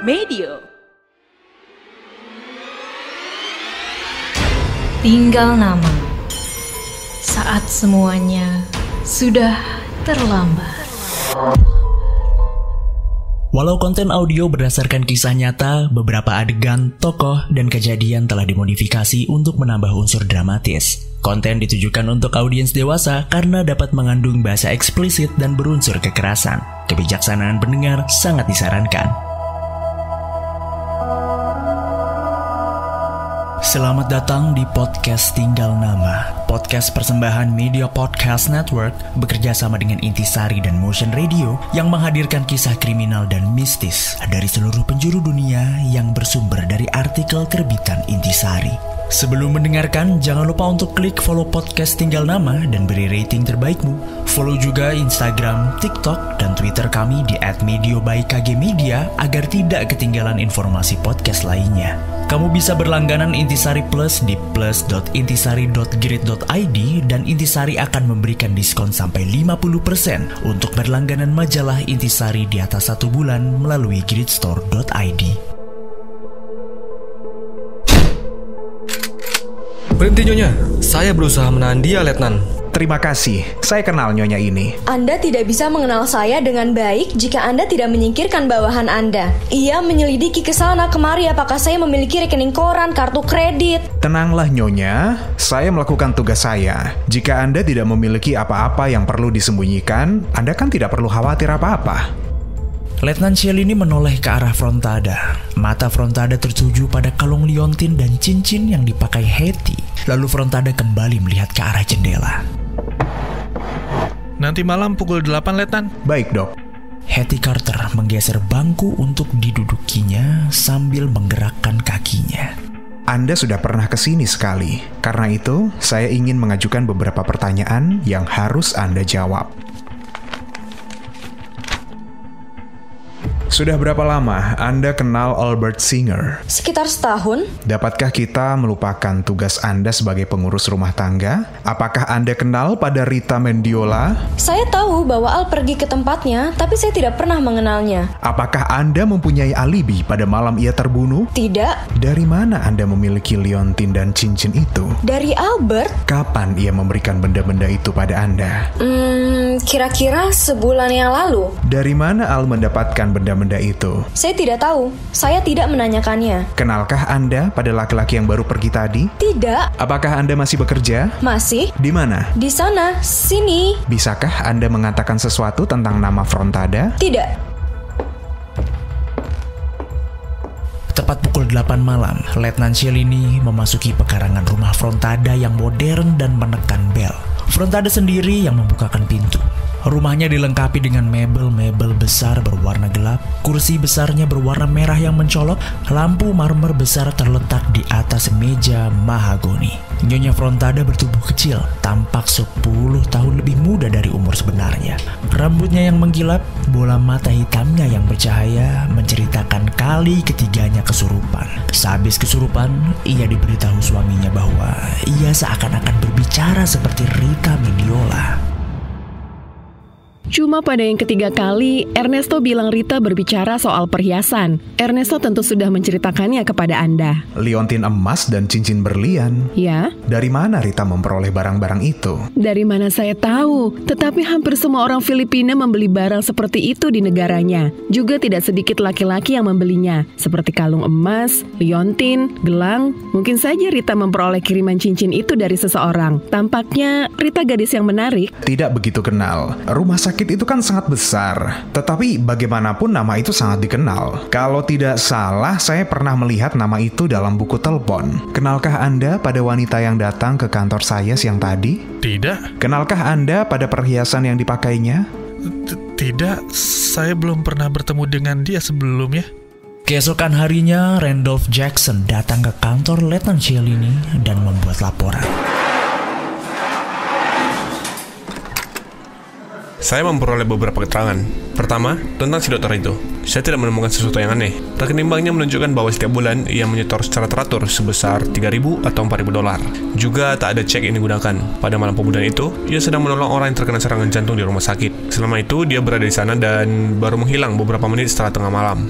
Medio. Tinggal nama. Saat semuanya sudah terlambat. Walau konten audio berdasarkan kisah nyata, beberapa adegan, tokoh, dan kejadian telah dimodifikasi untuk menambah unsur dramatis. Konten ditujukan untuk audiens dewasa karena dapat mengandung bahasa eksplisit dan berunsur kekerasan. Kebijaksanaan pendengar sangat disarankan. Selamat datang di podcast Tinggal Nama. Podcast persembahan Media Podcast Network bekerja sama dengan Intisari dan Motion Radio yang menghadirkan kisah kriminal dan mistis dari seluruh penjuru dunia yang bersumber dari artikel terbitan Intisari. Sebelum mendengarkan, jangan lupa untuk klik follow podcast Tinggal Nama dan beri rating terbaikmu. Follow juga Instagram, TikTok, dan Twitter kami di @medio_by_kgmedia agar tidak ketinggalan informasi podcast lainnya. Kamu bisa berlangganan Intisari Plus di plus.intisari.grid.id dan Intisari akan memberikan diskon sampai 50% untuk berlangganan majalah Intisari di atas 1 bulan melalui gridstore.id. Berhenti Nyonya, saya berusaha menahan dia, Letnan. Terima kasih, saya kenal Nyonya ini. Anda tidak bisa mengenal saya dengan baik jika Anda tidak menyingkirkan bawahan Anda. Ia menyelidiki ke sana kemari apakah saya memiliki rekening koran, kartu kredit. Tenanglah Nyonya, saya melakukan tugas saya. Jika Anda tidak memiliki apa-apa yang perlu disembunyikan, Anda kan tidak perlu khawatir apa-apa. Letnan Cielini menoleh ke arah Frontada. Mata Frontada tertuju pada kalung liontin dan cincin yang dipakai Hetty. Lalu Frontada kembali melihat ke arah jendela. Nanti malam pukul 8, Letnan. Baik, Dok. Hetty Carter menggeser bangku untuk didudukinya sambil menggerakkan kakinya. Anda sudah pernah kesini sekali. Karena itu, saya ingin mengajukan beberapa pertanyaan yang harus Anda jawab. Sudah berapa lama Anda kenal Albert Singer? Sekitar setahun. Dapatkah kita melupakan tugas Anda sebagai pengurus rumah tangga? Apakah Anda kenal pada Rita Mendiola? Saya tahu bahwa Al pergi ke tempatnya, tapi saya tidak pernah mengenalnya. Apakah Anda mempunyai alibi pada malam ia terbunuh? Tidak. Dari mana Anda memiliki liontin dan cincin itu? Dari Albert. Kapan ia memberikan benda-benda itu pada Anda? Kira-kira sebulan yang lalu. Dari mana Al mendapatkan benda-benda itu? Saya tidak tahu. Saya tidak menanyakannya. Kenalkah Anda pada laki-laki yang baru pergi tadi? Tidak. Apakah Anda masih bekerja? Masih. Di mana? Di sana. Sini. Bisakah Anda mengatakan sesuatu tentang nama Frontada? Tidak. Tepat pukul 8 malam, Letnan Cielini memasuki pekarangan rumah Frontada yang modern dan menekan bel. Frontada sendiri yang membukakan pintu. Rumahnya dilengkapi dengan mebel-mebel besar berwarna gelap, kursi besarnya berwarna merah yang mencolok, lampu marmer besar terletak di atas meja mahagoni. Nyonya Frontada bertubuh kecil, tampak 10 tahun lebih muda dari umur sebenarnya. Rambutnya yang mengkilap, bola mata hitamnya yang bercahaya menceritakan kali ketiganya kesurupan. Sehabis kesurupan, ia diberitahu suaminya bahwa ia seakan-akan berbicara seperti Rita Mendiola. Cuma pada yang ketiga kali, Ernesto bilang Rita berbicara soal perhiasan. Ernesto tentu sudah menceritakannya kepada Anda. Liontin emas dan cincin berlian. Ya? Dari mana Rita memperoleh barang-barang itu? Dari mana saya tahu, tetapi hampir semua orang Filipina membeli barang seperti itu di negaranya. Juga tidak sedikit laki-laki yang membelinya, seperti kalung emas, liontin, gelang. Mungkin saja Rita memperoleh kiriman cincin itu dari seseorang. Tampaknya Rita gadis yang menarik. Tidak begitu kenal. Rumah sakit itu kan sangat besar, tetapi bagaimanapun nama itu sangat dikenal. Kalau tidak salah, saya pernah melihat nama itu dalam buku telepon. Kenalkah Anda pada wanita yang datang ke kantor saya siang tadi? Tidak. Kenalkah Anda pada perhiasan yang dipakainya? Tidak, saya belum pernah bertemu dengan dia sebelumnya. Keesokan harinya, Randolph Jackson datang ke kantor Letnan Cielini dan membuat laporan. Saya memperoleh beberapa keterangan. Pertama, tentang si dokter itu. Saya tidak menemukan sesuatu yang aneh. Rekening banknya menunjukkan bahwa setiap bulan ia menyetor secara teratur sebesar $3.000 atau $4.000. Juga tak ada cek yang digunakan. Pada malam pembunuhan itu, ia sedang menolong orang yang terkena serangan jantung di rumah sakit. Selama itu, dia berada di sana dan baru menghilang beberapa menit setelah tengah malam.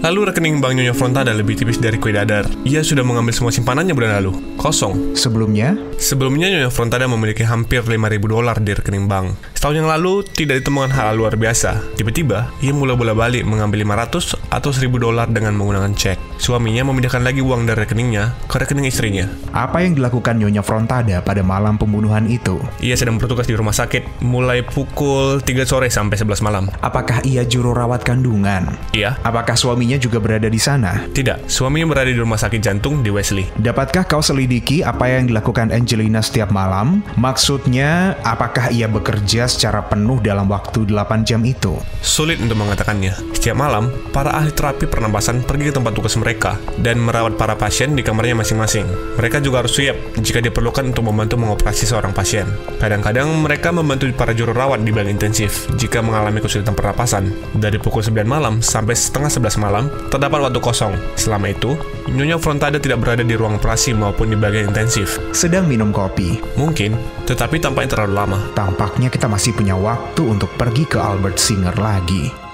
Lalu rekening bank Nyonya Frontada lebih tipis dari kue dadar. Ia sudah mengambil semua simpanannya bulan lalu. Kosong. sebelumnya, Nyonya Frontada memiliki hampir $5.000 di rekening bank. Setahun yang lalu tidak ditemukan hal luar biasa. Tiba-tiba, ia mulai bola-balik mengambil $500 atau $1.000 dengan menggunakan cek. Suaminya memindahkan lagi uang dari rekeningnya ke rekening istrinya. apa yang dilakukan Nyonya Frontada pada malam pembunuhan itu? Ia sedang bertugas di rumah sakit mulai pukul 3 sore sampai 11 malam. Apakah ia juru rawat kandungan? Iya? Apakah suaminya juga berada di sana? Tidak, suaminya berada di rumah sakit jantung di Wesley. Dapatkah kau selidiki apa yang dilakukan Angelina setiap malam? Maksudnya, apakah ia bekerja secara penuh dalam waktu 8 jam itu? Sulit untuk mengatakannya. Setiap malam, para ahli terapi pernapasan pergi ke tempat tugas mereka dan merawat para pasien di kamarnya masing-masing. Mereka juga harus siap jika diperlukan untuk membantu mengoperasi seorang pasien. Kadang-kadang mereka membantu para juru rawat di bilik intensif jika mengalami kesulitan pernapasan. Dari pukul 9 malam sampai setengah 11 malam, terdapat waktu kosong. Selama itu, Nyonya Frontada tidak berada di ruang operasi maupun di bagian intensif. Sedang minum kopi. Mungkin, tetapi tampaknya terlalu lama. Tampaknya kita masih punya waktu untuk pergi ke Albert Singer lagi.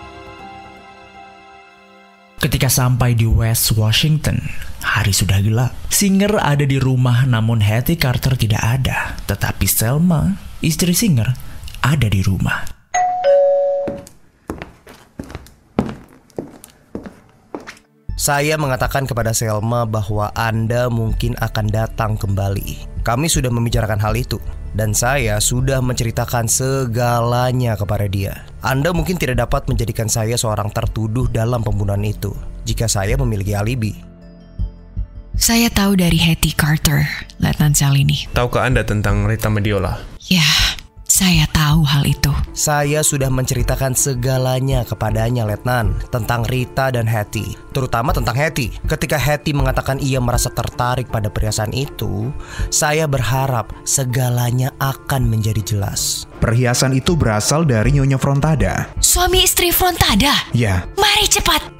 Ketika sampai di West Washington, hari sudah gelap. Singer ada di rumah namun Hattie Carter tidak ada. Tetapi Selma, istri Singer, ada di rumah. Saya mengatakan kepada Selma bahwa Anda mungkin akan datang kembali. Kami sudah membicarakan hal itu, dan saya sudah menceritakan segalanya kepada dia. Anda mungkin tidak dapat menjadikan saya seorang tertuduh dalam pembunuhan itu jika saya memiliki alibi. Saya tahu dari Hattie Carter, Letnan Salini. Tahukah Anda tentang Rita Mendiola? Ya, saya tahu hal itu. Saya sudah menceritakan segalanya kepadanya, Letnan, tentang Rita dan Hattie. Terutama tentang Hattie. Ketika Hattie mengatakan ia merasa tertarik pada perhiasan itu, saya berharap segalanya akan menjadi jelas. Perhiasan itu berasal dari Nyonya Frontada. Suami istri Frontada? Ya, Mari cepat.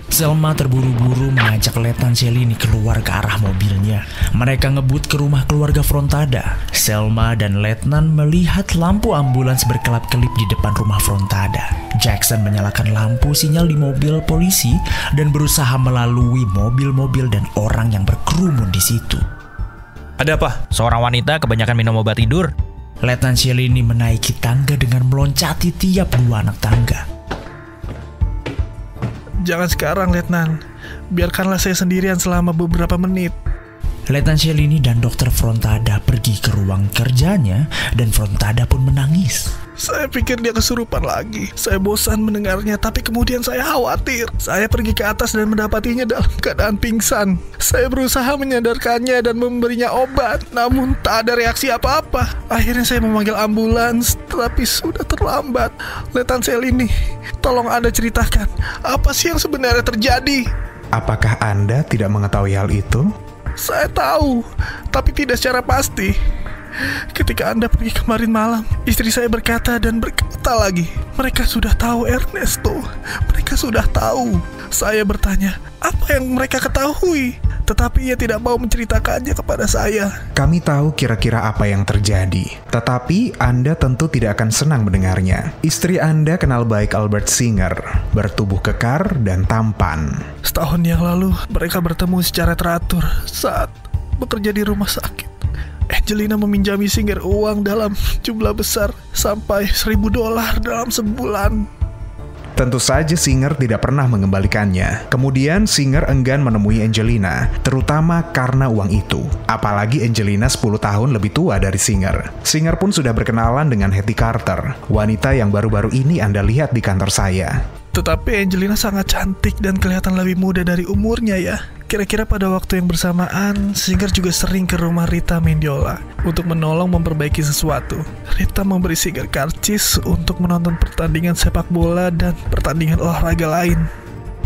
Selma terburu-buru mengajak Letnan Salini keluar ke arah mobilnya. Mereka ngebut ke rumah keluarga Frontada. Selma dan Letnan melihat lampu ambulans berkelap-kelip di depan rumah Frontada. Jackson menyalakan lampu sinyal di mobil polisi dan berusaha melalui mobil-mobil dan orang yang berkerumun di situ. Ada apa? Seorang wanita kebanyakan minum obat tidur. Letnan Salini menaiki tangga dengan meloncati tiap dua anak tangga. Jangan sekarang, Letnan. Biarkanlah saya sendirian selama beberapa menit. Letnan Salini dan Dr. Frontada pergi ke ruang kerjanya dan Frontada pun menangis. Saya pikir dia kesurupan lagi. Saya bosan mendengarnya, tapi kemudian saya khawatir. Saya pergi ke atas dan mendapatinya dalam keadaan pingsan. Saya berusaha menyadarkannya dan memberinya obat, namun tak ada reaksi apa-apa. Akhirnya saya memanggil ambulans, tapi sudah terlambat. Letnan Salini, tolong Anda ceritakan, apa sih yang sebenarnya terjadi? apakah Anda tidak mengetahui hal itu? Saya tahu, tapi tidak secara pasti. Ketika Anda pergi kemarin malam, istri saya berkata dan berkata lagi, mereka sudah tahu Ernesto. Mereka sudah tahu. Saya bertanya, apa yang mereka ketahui? Tetapi ia tidak mau menceritakannya kepada saya. Kami tahu kira-kira apa yang terjadi, tetapi Anda tentu tidak akan senang mendengarnya. Istri Anda kenal baik Albert Singer, bertubuh kekar dan tampan. Setahun yang lalu, mereka bertemu secara teratur saat bekerja di rumah sakit. Angelina meminjami Singer uang dalam jumlah besar sampai $1.000 dalam sebulan. Tentu saja Singer tidak pernah mengembalikannya. Kemudian Singer enggan menemui Angelina, terutama karena uang itu. Apalagi Angelina 10 tahun lebih tua dari Singer. Singer pun sudah berkenalan dengan Hattie Carter, wanita yang baru-baru ini Anda lihat di kantor saya. Tetapi Angelina sangat cantik dan kelihatan lebih muda dari umurnya ya. Kira-kira pada waktu yang bersamaan, Singer juga sering ke rumah Rita Mendiola untuk menolong memperbaiki sesuatu. Rita memberi Singer karcis untuk menonton pertandingan sepak bola dan pertandingan olahraga lain.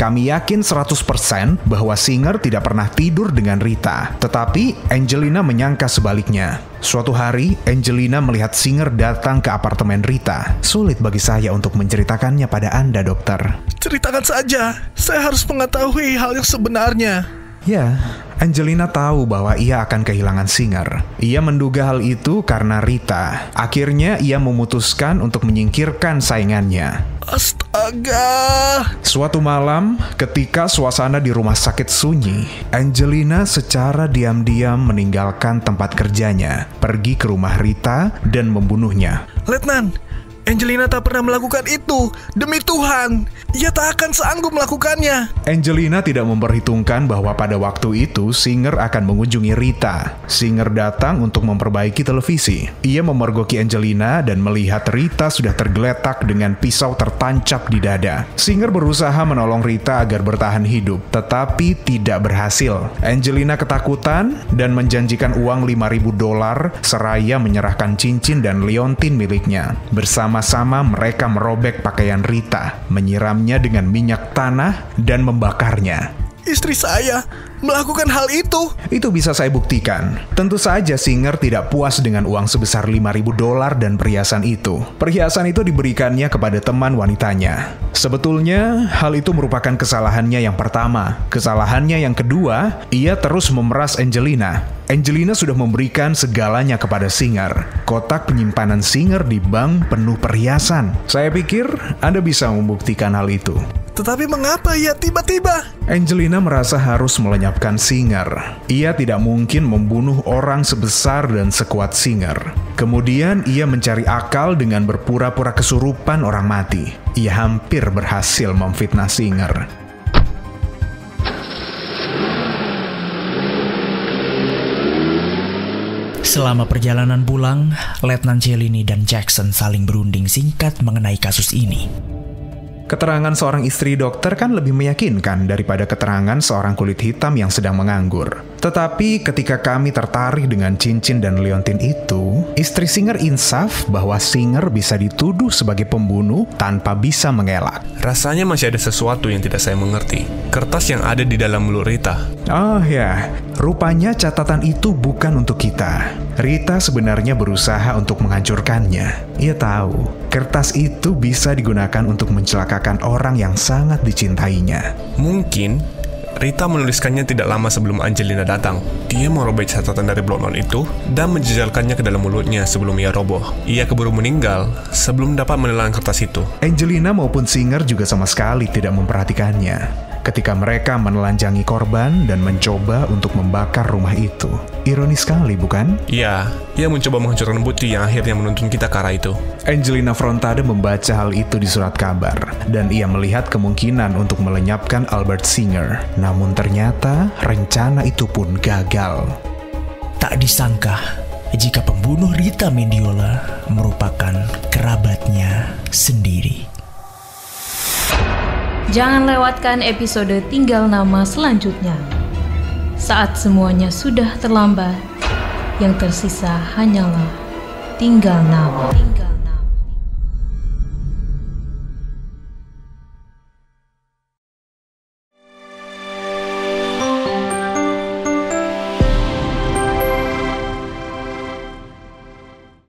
Kami yakin 100% bahwa Singer tidak pernah tidur dengan Rita, tetapi Angelina menyangka sebaliknya. Suatu hari, Angelina melihat Singer datang ke apartemen Rita. Sulit bagi saya untuk menceritakannya pada Anda, dokter. Ceritakan saja, saya harus mengetahui hal yang sebenarnya. Ya, Angelina tahu bahwa ia akan kehilangan Singer. Ia menduga hal itu karena Rita. Akhirnya ia memutuskan untuk menyingkirkan saingannya. Astaga, Astaga. Suatu malam, ketika suasana di rumah sakit sunyi, Angelina secara diam-diam meninggalkan tempat kerjanya, pergi ke rumah Rita dan membunuhnya. Letnan, Angelina tak pernah melakukan itu. Demi Tuhan, ia tak akan sanggup melakukannya. Angelina tidak memperhitungkan bahwa pada waktu itu Singer akan mengunjungi Rita. Singer datang untuk memperbaiki televisi. Ia memergoki Angelina dan melihat Rita sudah tergeletak dengan pisau tertancap di dada. Singer berusaha menolong Rita agar bertahan hidup, tetapi tidak berhasil. Angelina ketakutan dan menjanjikan uang $5.000 seraya menyerahkan cincin dan liontin miliknya. Bersama-sama mereka merobek pakaian Rita, menyiramnya dengan minyak tanah dan membakarnya. Istri saya melakukan hal itu. Itu bisa saya buktikan. Tentu saja Singer tidak puas dengan uang sebesar $5.000 dan perhiasan itu. Perhiasan itu diberikannya kepada teman wanitanya. Sebetulnya, hal itu merupakan kesalahannya yang pertama. Kesalahannya yang kedua, ia terus memeras Angelina. Angelina sudah memberikan segalanya kepada Singer. Kotak penyimpanan Singer di bank penuh perhiasan. Saya pikir Anda bisa membuktikan hal itu. Tetapi mengapa ia tiba-tiba? Angelina merasa harus melenyapkan Singer. Ia tidak mungkin membunuh orang sebesar dan sekuat Singer. Kemudian ia mencari akal dengan berpura-pura kesurupan orang mati. Ia hampir berhasil memfitnah Singer. Selama perjalanan pulang, Letnan Cellini dan Jackson saling berunding singkat mengenai kasus ini. Keterangan seorang istri dokter kan lebih meyakinkan daripada keterangan seorang kulit hitam yang sedang menganggur. Tetapi ketika kami tertarik dengan cincin dan liontin itu, istri Singer insaf bahwa Singer bisa dituduh sebagai pembunuh tanpa bisa mengelak. Rasanya masih ada sesuatu yang tidak saya mengerti. Kertas yang ada di dalam mulut Rita. Oh ya, rupanya catatan itu bukan untuk kita. Rita sebenarnya berusaha untuk menghancurkannya. Ia tahu, kertas itu bisa digunakan untuk mencelakakan orang yang sangat dicintainya. Mungkin Rita menuliskannya tidak lama sebelum Angelina datang. Dia merobek catatan dari blok not itu dan menjejalkannya ke dalam mulutnya sebelum ia roboh. Ia keburu meninggal sebelum dapat menelan kertas itu. Angelina maupun Singer juga sama sekali tidak memperhatikannya ketika mereka menelanjangi korban dan mencoba untuk membakar rumah itu. Ironis sekali, bukan? Iya, ia mencoba menghancurkan bukti yang akhirnya menuntun kita ke arah itu. Angelina Frontade membaca hal itu di surat kabar, dan ia melihat kemungkinan untuk melenyapkan Albert Singer. Namun ternyata rencana itu pun gagal. Tak disangka jika pembunuh Rita Mendiola merupakan kerabatnya sendiri. Jangan lewatkan episode Tinggal Nama selanjutnya. Saat semuanya sudah terlambat, yang tersisa hanyalah tinggal nama.